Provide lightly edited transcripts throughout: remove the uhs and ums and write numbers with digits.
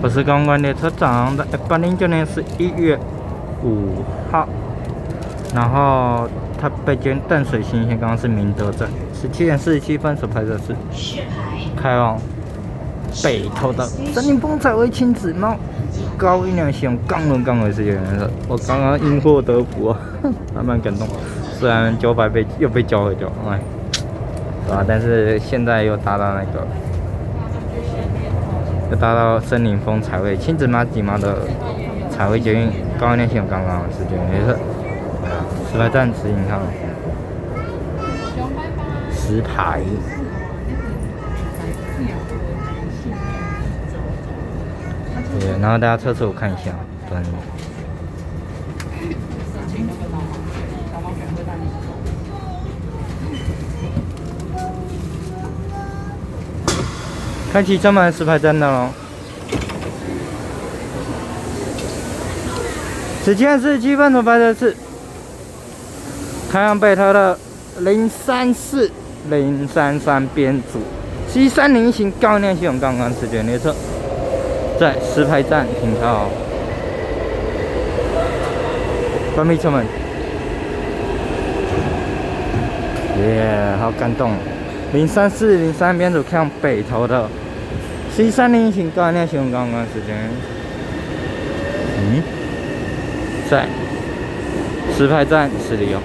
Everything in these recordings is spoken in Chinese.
我是公关列车长的809年11月5号，然后它北京淡水新线刚刚是明德站，17点47分所拍摄是开往北投的森林风采薇亲子猫高音量系统钢轮钢尾视觉颜色，我刚刚因祸得福啊，还蛮感动。虽然900又被交回掉，哎，对吧？但是现在又达到森林风采薇亲子马吉猫的采薇捷运高音量系统刚刚的视觉颜色，石牌站指引看，石牌。对，然后大家车次我看一下，对。开启装满石牌站的喽，17点47分所拍的是开往北投的034-033编组 C30型高音量系统刚刚视觉列车。在石牌站停靠，关闭车门。耶，好感动！034-03编组开往北投的 C30型高音量系统刚刚时间。在石牌站是里哦。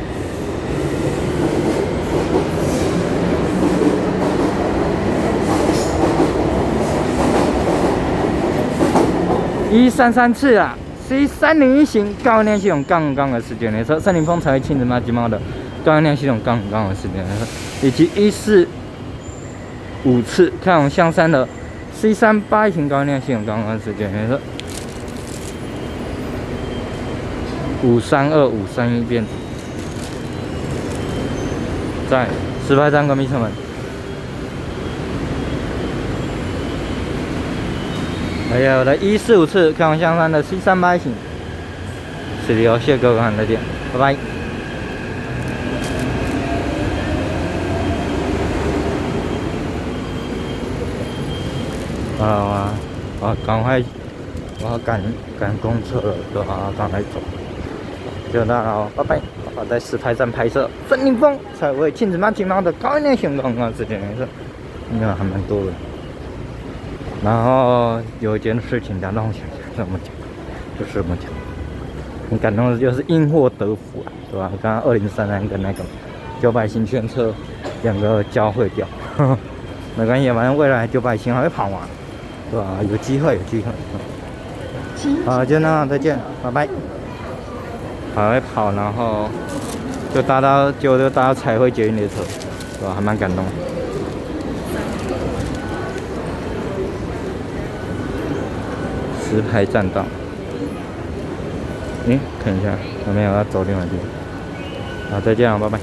133次啦 ，C30型高音量系统杠的视觉列车，森林风采薇亲子马吉猫的高音量系统杠的视觉列车，以及145次开往象山的 C38型高音量系统杠的视觉列车，532-531编组，在石牌站关闭车门。还有的145次开往象山的 C38型，是的哦，谢谢各位看的点，拜拜。赶快，我要赶公车了，对吧？赶快走，就到了，拜拜。我在石牌站拍摄森林风采薇亲子马吉猫的高音量系统刚刚之前也是，应该还蛮多的。然后有一件事情，让我想想怎么讲，就是怎么讲，很感动的就是因祸得福啊，对吧？刚刚2033跟那个900新圈车两个交汇掉，没关系，反正未来900新还会跑完，对吧？有机会。好，就那样，再见，拜拜。还会跑，然后就搭到彩绘捷运列车，对吧？还蛮感动的。石牌站到，看一下，有没有要走另外一边？好，再见了，拜拜。